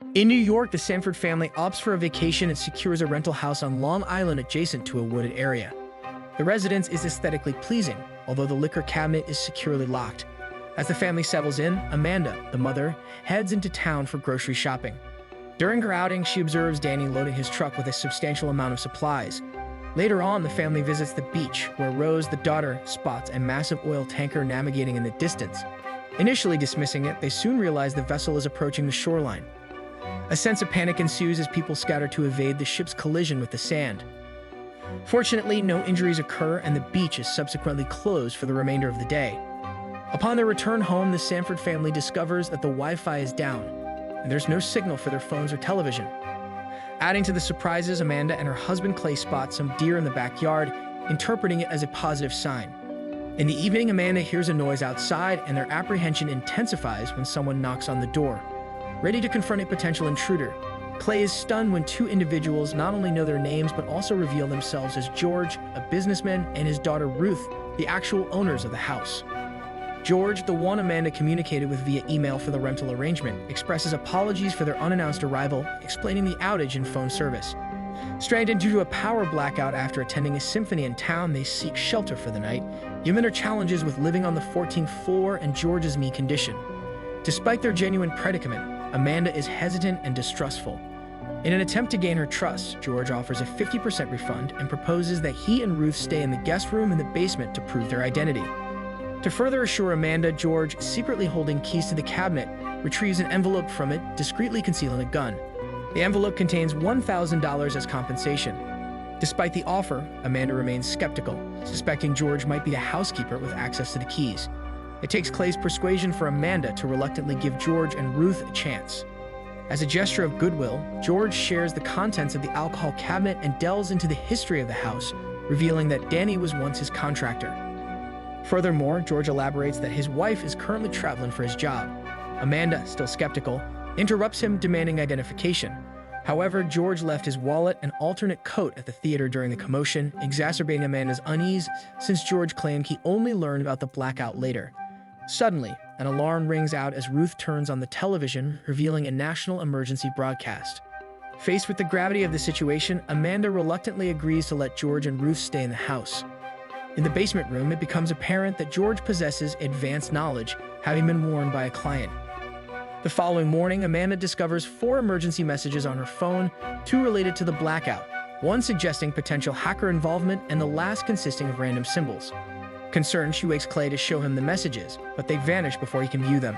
In New York, the Sanford family opts for a vacation and secures a rental house on Long Island adjacent to a wooded area. The residence is aesthetically pleasing, although the liquor cabinet is securely locked. As the family settles in, Amanda, the mother, heads into town for grocery shopping. During her outing, she observes Danny loading his truck with a substantial amount of supplies. Later on, the family visits the beach, where Rose, the daughter, spots a massive oil tanker navigating in the distance. Initially dismissing it, they soon realize the vessel is approaching the shoreline. A sense of panic ensues as people scatter to evade the ship's collision with the sand. Fortunately, no injuries occur and the beach is subsequently closed for the remainder of the day. Upon their return home, the Sanford family discovers that the Wi-Fi is down, and there's no signal for their phones or television. Adding to the surprises, Amanda and her husband Clay spot some deer in the backyard, interpreting it as a positive sign. In the evening, Amanda hears a noise outside, and their apprehension intensifies when someone knocks on the door. Ready to confront a potential intruder, Clay is stunned when two individuals not only know their names but also reveal themselves as George, a businessman, and his daughter Ruth, the actual owners of the house. George, the one Amanda communicated with via email for the rental arrangement, expresses apologies for their unannounced arrival, explaining the outage in phone service. Stranded due to a power blackout after attending a symphony in town, they seek shelter for the night, given their challenges with living on the 14th floor and George's knee condition. Despite their genuine predicament, Amanda is hesitant and distrustful. In an attempt to gain her trust, George offers a 50% refund and proposes that he and Ruth stay in the guest room in the basement to prove their identity. To further assure Amanda, George, secretly holding keys to the cabinet, retrieves an envelope from it, discreetly concealing a gun. The envelope contains $1,000 as compensation. Despite the offer, Amanda remains skeptical, suspecting George might be the housekeeper with access to the keys. It takes Clay's persuasion for Amanda to reluctantly give George and Ruth a chance. As a gesture of goodwill, George shares the contents of the alcohol cabinet and delves into the history of the house, revealing that Danny was once his contractor. Furthermore, George elaborates that his wife is currently traveling for his job. Amanda, still skeptical, interrupts him, demanding identification. However, George left his wallet and alternate coat at the theater during the commotion, exacerbating Amanda's unease since George claimed he only learned about the blackout later. Suddenly, an alarm rings out as Ruth turns on the television, revealing a national emergency broadcast. Faced with the gravity of the situation, Amanda reluctantly agrees to let George and Ruth stay in the house. In the basement room, it becomes apparent that George possesses advanced knowledge, having been warned by a client. The following morning, Amanda discovers 4 emergency messages on her phone, 2 related to the blackout, one suggesting potential hacker involvement and the last consisting of random symbols. Concerned, she wakes Clay to show him the messages, but they vanish before he can view them.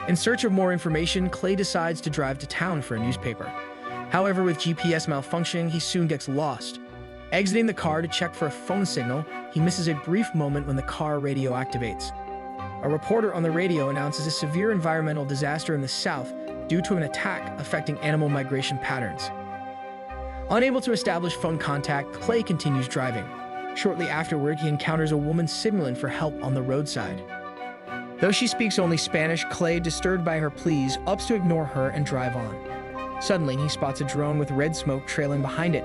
In search of more information, Clay decides to drive to town for a newspaper. However, with GPS malfunctioning, he soon gets lost. Exiting the car to check for a phone signal, he misses a brief moment when the car radio activates. A reporter on the radio announces a severe environmental disaster in the south due to an attack affecting animal migration patterns. Unable to establish phone contact, Clay continues driving. Shortly afterward, he encounters a woman signaling for help on the roadside. Though she speaks only Spanish, Clay, disturbed by her pleas, opts to ignore her and drive on. Suddenly, he spots a drone with red smoke trailing behind it.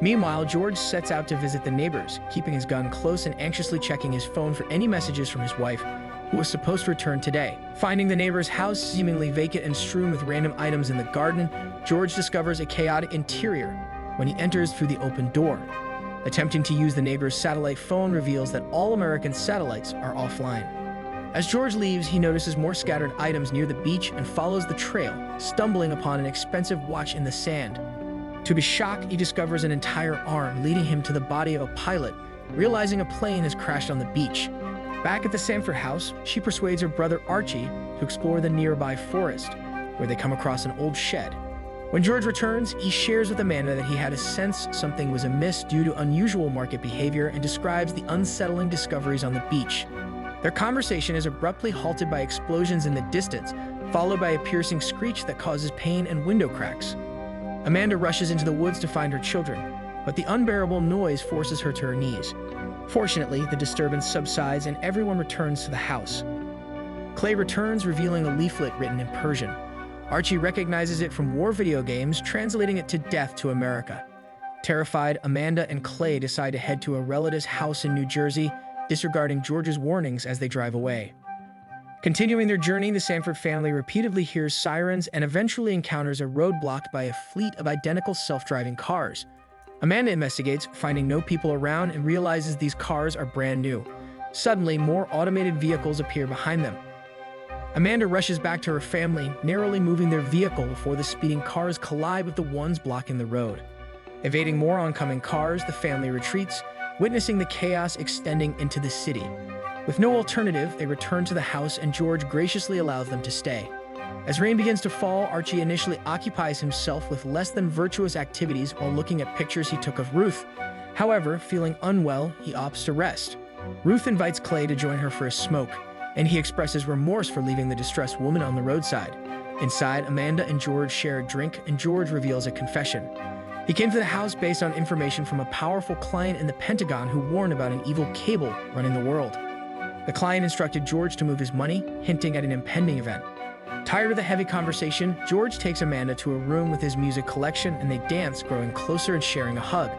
Meanwhile, George sets out to visit the neighbors, keeping his gun close and anxiously checking his phone for any messages from his wife, who was supposed to return today. Finding the neighbor's house seemingly vacant and strewn with random items in the garden, George discovers a chaotic interior when he enters through the open door. Attempting to use the neighbor's satellite phone reveals that all American satellites are offline. As George leaves, he notices more scattered items near the beach and follows the trail, stumbling upon an expensive watch in the sand. To his shock, he discovers an entire arm leading him to the body of a pilot, realizing a plane has crashed on the beach. Back at the Sanford house, she persuades her brother Archie to explore the nearby forest, where they come across an old shed. When George returns, he shares with Amanda that he had a sense something was amiss due to unusual market behavior and describes the unsettling discoveries on the beach. Their conversation is abruptly halted by explosions in the distance, followed by a piercing screech that causes pain and window cracks. Amanda rushes into the woods to find her children, but the unbearable noise forces her to her knees. Fortunately, the disturbance subsides and everyone returns to the house. Clay returns, revealing a leaflet written in Persian. Archie recognizes it from war video games, translating it to death to America. Terrified, Amanda and Clay decide to head to a relative's house in New Jersey, disregarding George's warnings as they drive away. Continuing their journey, the Sanford family repeatedly hears sirens and eventually encounters a road blocked by a fleet of identical self-driving cars. Amanda investigates, finding no people around, and realizes these cars are brand new. Suddenly, more automated vehicles appear behind them. Amanda rushes back to her family, narrowly moving their vehicle before the speeding cars collide with the ones blocking the road. Evading more oncoming cars, the family retreats, witnessing the chaos extending into the city. With no alternative, they return to the house and George graciously allows them to stay. As rain begins to fall, Archie initially occupies himself with less than virtuous activities while looking at pictures he took of Ruth. However, feeling unwell, he opts to rest. Ruth invites Clay to join her for a smoke, and he expresses remorse for leaving the distressed woman on the roadside. Inside, Amanda and George share a drink, and George reveals a confession. He came to the house based on information from a powerful client in the Pentagon who warned about an evil cable running the world. The client instructed George to move his money, hinting at an impending event. Tired of the heavy conversation, George takes Amanda to a room with his music collection and they dance, growing closer and sharing a hug.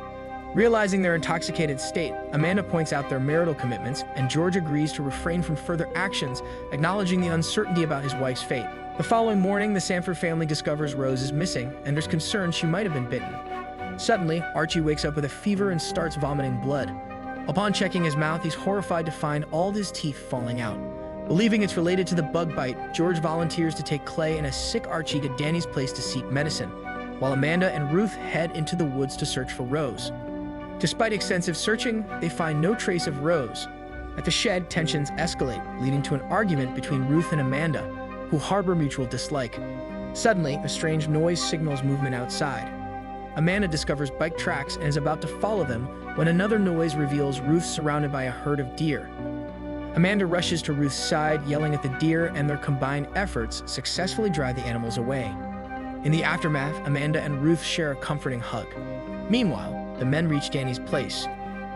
Realizing their intoxicated state, Amanda points out their marital commitments and George agrees to refrain from further actions, acknowledging the uncertainty about his wife's fate. The following morning, the Sanford family discovers Rose is missing and there's concern she might have been bitten. Suddenly, Archie wakes up with a fever and starts vomiting blood. Upon checking his mouth, he's horrified to find all his teeth falling out. Believing it's related to the bug bite, George volunteers to take Clay and a sick Archie to Danny's place to seek medicine, while Amanda and Ruth head into the woods to search for Rose. Despite extensive searching, they find no trace of Rose. At the shed, tensions escalate, leading to an argument between Ruth and Amanda, who harbor mutual dislike. Suddenly, a strange noise signals movement outside. Amanda discovers bike tracks and is about to follow them when another noise reveals Ruth surrounded by a herd of deer. Amanda rushes to Ruth's side, yelling at the deer, and their combined efforts successfully drive the animals away. In the aftermath, Amanda and Ruth share a comforting hug. Meanwhile, the men reach Danny's place.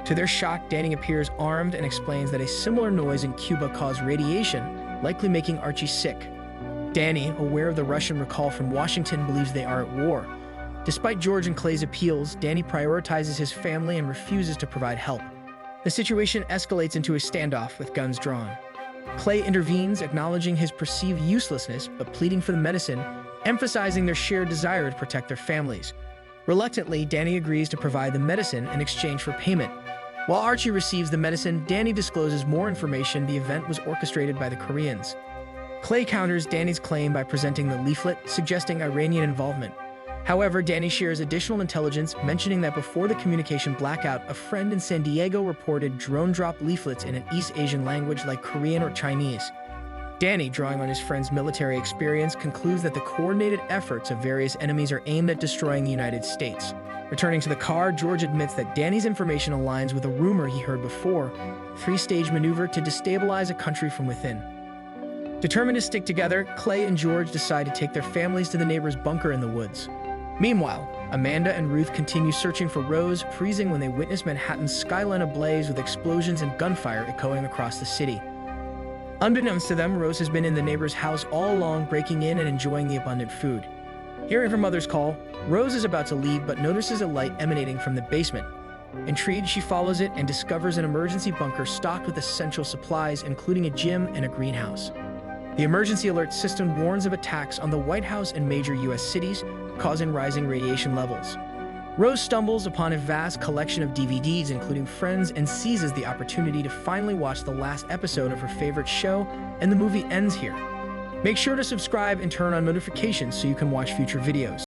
To their shock, Danny appears armed and explains that a similar noise in Cuba caused radiation, likely making Archie sick. Danny, aware of the Russian recall from Washington, believes they are at war. Despite George and Clay's appeals, Danny prioritizes his family and refuses to provide help. The situation escalates into a standoff with guns drawn. Clay intervenes, acknowledging his perceived uselessness but pleading for the medicine, emphasizing their shared desire to protect their families. Reluctantly, Danny agrees to provide the medicine in exchange for payment. While Archie receives the medicine, Danny discloses more information: the event was orchestrated by the Koreans. Clay counters Danny's claim by presenting the leaflet, suggesting Iranian involvement. However, Danny shares additional intelligence, mentioning that before the communication blackout, a friend in San Diego reported drone-dropped leaflets in an East Asian language like Korean or Chinese. Danny, drawing on his friend's military experience, concludes that the coordinated efforts of various enemies are aimed at destroying the United States. Returning to the car, George admits that Danny's information aligns with a rumor he heard before: a three-stage maneuver to destabilize a country from within. Determined to stick together, Clay and George decide to take their families to the neighbor's bunker in the woods. Meanwhile, Amanda and Ruth continue searching for Rose, freezing when they witness Manhattan's skyline ablaze with explosions and gunfire echoing across the city. Unbeknownst to them, Rose has been in the neighbor's house all along, breaking in and enjoying the abundant food. Hearing her mother's call, Rose is about to leave but notices a light emanating from the basement. Intrigued, she follows it and discovers an emergency bunker stocked with essential supplies, including a gym and a greenhouse. The emergency alert system warns of attacks on the White House and major U.S. cities, causing rising radiation levels. Rose stumbles upon a vast collection of DVDs, including Friends, and seizes the opportunity to finally watch the last episode of her favorite show, and the movie ends here. Make sure to subscribe and turn on notifications so you can watch future videos.